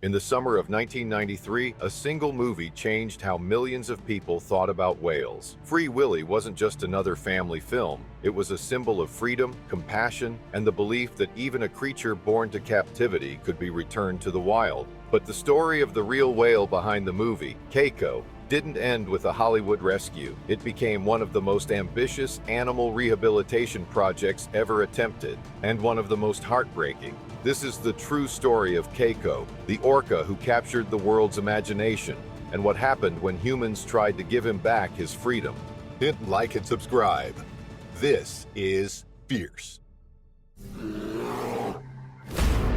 In the summer of 1993, a single movie changed how millions of people thought about whales. Free Willy wasn't just another family film. It was a symbol of freedom, compassion, and the belief that even a creature born to captivity could be returned to the wild. But the story of the real whale behind the movie, Keiko, didn't end with a Hollywood rescue. It became one of the most ambitious animal rehabilitation projects ever attempted, and one of the most heartbreaking. This is the true story of Keiko, the orca who captured the world's imagination, and what happened when humans tried to give him back his freedom. Hit like and subscribe. This is Fierce.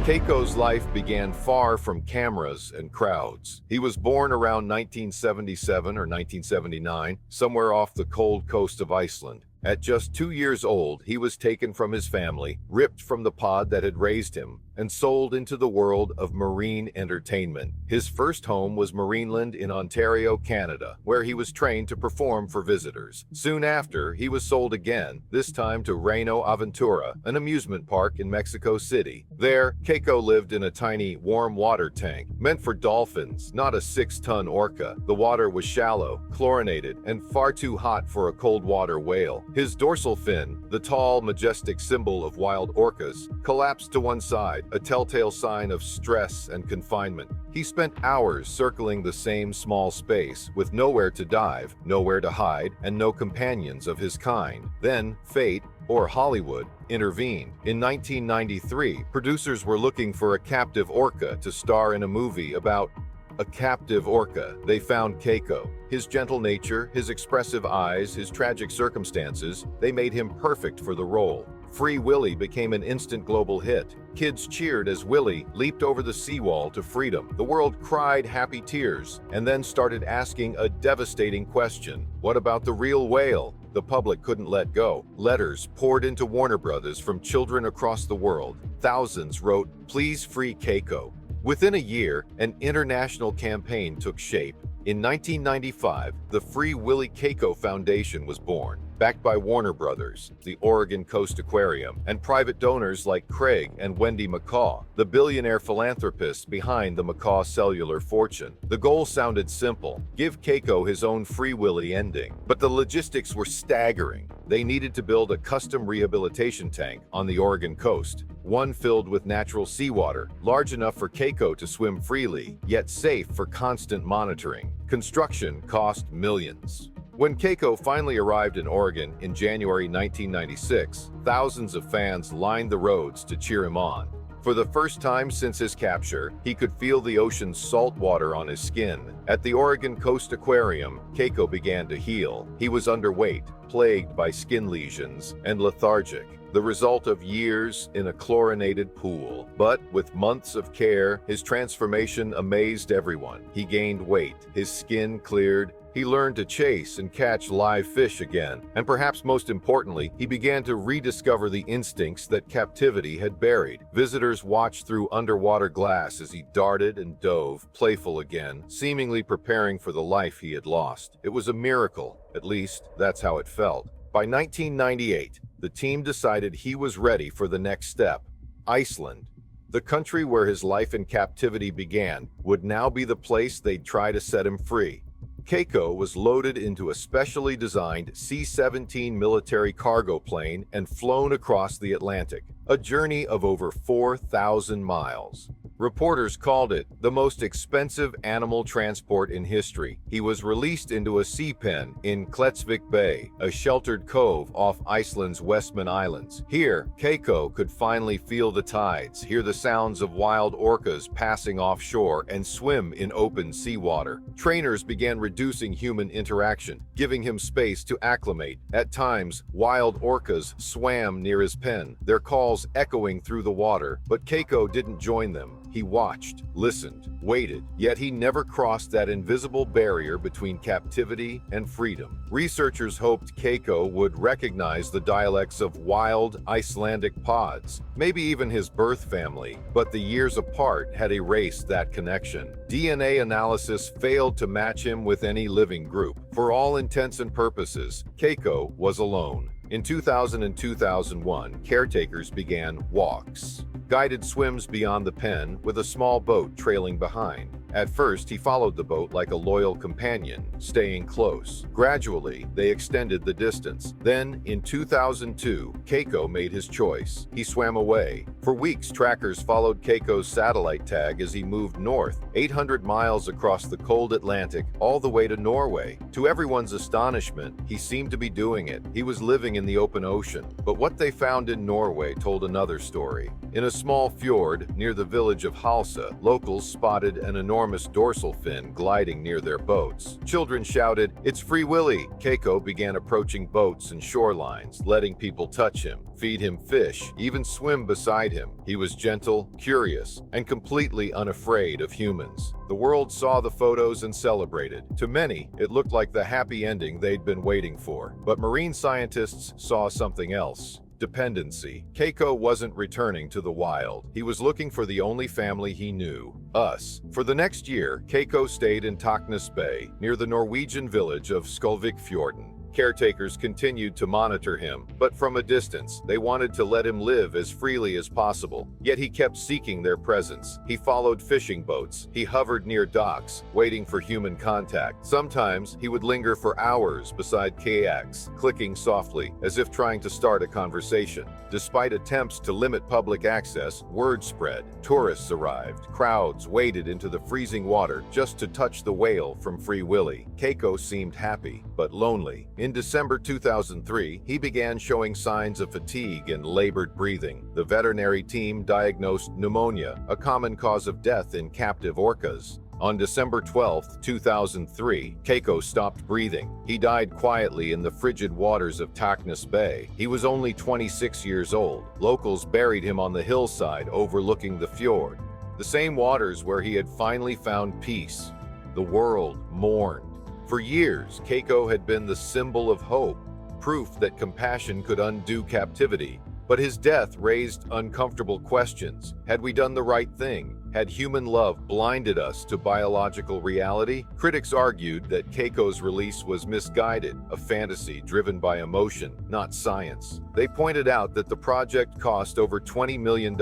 Keiko's life began far from cameras and crowds. He was born around 1977 or 1979, somewhere off the cold coast of Iceland. At just 2 years old, he was taken from his family, ripped from the pod that had raised him, and sold into the world of marine entertainment. His first home was Marineland in Ontario, Canada, where he was trained to perform for visitors. Soon after, he was sold again, this time to Reino Aventura, an amusement park in Mexico City. There, Keiko lived in a tiny, warm water tank, meant for dolphins, not a 6-ton orca. The water was shallow, chlorinated, and far too hot for a cold water whale. His dorsal fin, the tall, majestic symbol of wild orcas, collapsed to one side, a telltale sign of stress and confinement. He spent hours circling the same small space, with nowhere to dive, nowhere to hide, and no companions of his kind. Then, fate, or Hollywood, intervened. In 1993, producers were looking for a captive orca to star in a movie about a captive orca. They found Keiko. His gentle nature, his expressive eyes, his tragic circumstances, they made him perfect for the role. Free Willy became an instant global hit. Kids cheered as Willy leaped over the seawall to freedom. The world cried happy tears, and then started asking a devastating question. What about the real whale? The public couldn't let go. Letters poured into Warner Brothers from children across the world. Thousands wrote, "Please free Keiko." Within a year, an international campaign took shape. In 1995, the Free Willy Keiko Foundation was born, backed by Warner Brothers, the Oregon Coast Aquarium, and private donors like Craig and Wendy McCaw, the billionaire philanthropists behind the McCaw cellular fortune. The goal sounded simple: give Keiko his own Free Willy ending. But the logistics were staggering. They needed to build a custom rehabilitation tank on the Oregon coast, one filled with natural seawater, large enough for Keiko to swim freely, yet safe for constant monitoring. Construction cost millions. When Keiko finally arrived in Oregon in January 1996, thousands of fans lined the roads to cheer him on. For the first time since his capture, he could feel the ocean's salt water on his skin. At the Oregon Coast Aquarium, Keiko began to heal. He was underweight, plagued by skin lesions, and lethargic, the result of years in a chlorinated pool. But with months of care, his transformation amazed everyone. He gained weight, his skin cleared, he learned to chase and catch live fish again, and perhaps most importantly, he began to rediscover the instincts that captivity had buried. Visitors watched through underwater glass as he darted and dove, playful again, seemingly preparing for the life he had lost. It was a miracle, at least that's how it felt. By 1998, the team decided he was ready for the next step. Iceland, the country where his life in captivity began, would now be the place they'd try to set him free. Keiko was loaded into a specially designed C-17 military cargo plane and flown across the Atlantic, a journey of over 4,000 miles. Reporters called it the most expensive animal transport in history. He was released into a sea pen in Klettsvik Bay, a sheltered cove off Iceland's Westman Islands. Here, Keiko could finally feel the tides, hear the sounds of wild orcas passing offshore, and swim in open seawater. Trainers began reducing human interaction, giving him space to acclimate. At times, wild orcas swam near his pen, their calls echoing through the water, but Keiko didn't join them. He watched, listened, waited, yet he never crossed that invisible barrier between captivity and freedom. Researchers hoped Keiko would recognize the dialects of wild Icelandic pods, maybe even his birth family, but the years apart had erased that connection. DNA analysis failed to match him with any living group. For all intents and purposes, Keiko was alone. In 2000 and 2001, caretakers began walks, guided swims beyond the pen with a small boat trailing behind. At first, he followed the boat like a loyal companion, staying close. Gradually, they extended the distance. Then, in 2002, Keiko made his choice. He swam away. For weeks, trackers followed Keiko's satellite tag as he moved north, 800 miles across the cold Atlantic, all the way to Norway. To everyone's astonishment, he seemed to be doing it. He was living in the open ocean. But what they found in Norway told another story. In a small fjord near the village of Halsa, locals spotted an enormous dorsal fin gliding near their boats. Children shouted, "It's Free Willy!" Keiko began approaching boats and shorelines, letting people touch him, feed him fish, even swim beside him. He was gentle, curious, and completely unafraid of humans. The world saw the photos and celebrated. To many, it looked like the happy ending they'd been waiting for. But marine scientists saw something else. Dependency. Keiko wasn't returning to the wild. He was looking for the only family he knew, us. For the next year, Keiko stayed in Taknes Bay, near the Norwegian village of Skulvikfjorden. Caretakers continued to monitor him, but from a distance. They wanted to let him live as freely as possible. Yet he kept seeking their presence. He followed fishing boats. He hovered near docks, waiting for human contact. Sometimes he would linger for hours beside kayaks, clicking softly, as if trying to start a conversation. Despite attempts to limit public access, word spread. Tourists arrived. Crowds waded into the freezing water just to touch the whale from Free Willy. Keiko seemed happy, but lonely. In December 2003, he began showing signs of fatigue and labored breathing. The veterinary team diagnosed pneumonia, a common cause of death in captive orcas. On December 12, 2003, Keiko stopped breathing. He died quietly in the frigid waters of Taknes Bay. He was only 26 years old. Locals buried him on the hillside overlooking the fjord, the same waters where he had finally found peace. The world mourned. For years, Keiko had been the symbol of hope, proof that compassion could undo captivity. But his death raised uncomfortable questions. Had we done the right thing? Had human love blinded us to biological reality? Critics argued that Keiko's release was misguided, a fantasy driven by emotion, not science. They pointed out that the project cost over $20 million,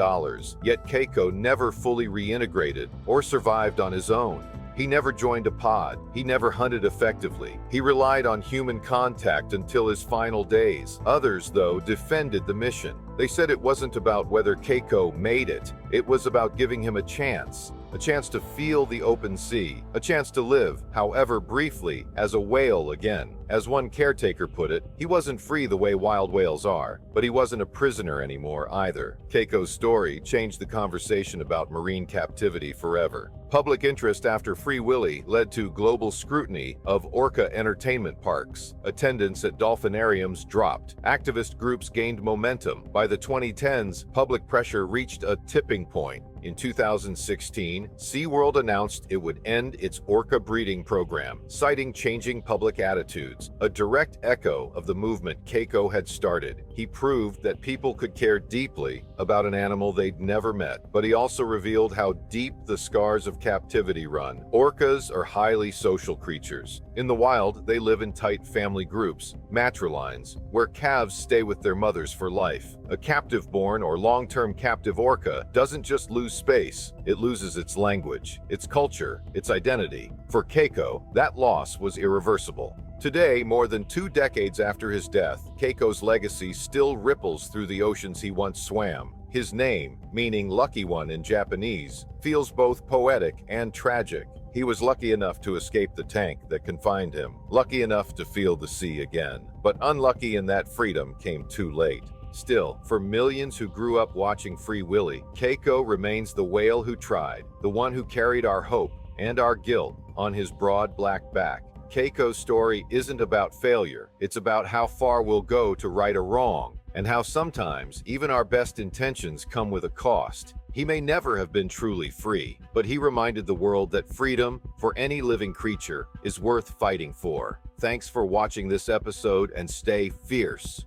yet Keiko never fully reintegrated or survived on his own. He never joined a pod. He never hunted effectively. He relied on human contact until his final days. Others, though, defended the mission. They said it wasn't about whether Keiko made it. It was about giving him a chance to feel the open sea, a chance to live, however briefly, as a whale again. As one caretaker put it, he wasn't free the way wild whales are, but he wasn't a prisoner anymore either. Keiko's story changed the conversation about marine captivity forever. Public interest after Free Willy led to global scrutiny of orca entertainment parks. Attendance at dolphinariums dropped. Activist groups gained momentum. By the 2010s, public pressure reached a tipping point. In 2016, SeaWorld announced it would end its orca breeding program, citing changing public attitudes, a direct echo of the movement Keiko had started. He proved that people could care deeply about an animal they'd never met, but he also revealed how deep the scars of captivity run. Orcas are highly social creatures. In the wild, they live in tight family groups, matrilines, where calves stay with their mothers for life. A captive-born or long-term captive orca doesn't just lose space, it loses its language, its culture, its identity. For Keiko, that loss was irreversible. Today, more than 2 decades after his death, Keiko's legacy still ripples through the oceans he once swam. His name, meaning lucky one in Japanese, feels both poetic and tragic. He was lucky enough to escape the tank that confined him, lucky enough to feel the sea again. But unlucky in that freedom came too late. Still, for millions who grew up watching Free Willy, Keiko remains the whale who tried, the one who carried our hope and our guilt on his broad black back. Keiko's story isn't about failure, it's about how far we'll go to right a wrong, and how sometimes even our best intentions come with a cost. He may never have been truly free, but he reminded the world that freedom, for any living creature, is worth fighting for. Thanks for watching this episode and stay fierce.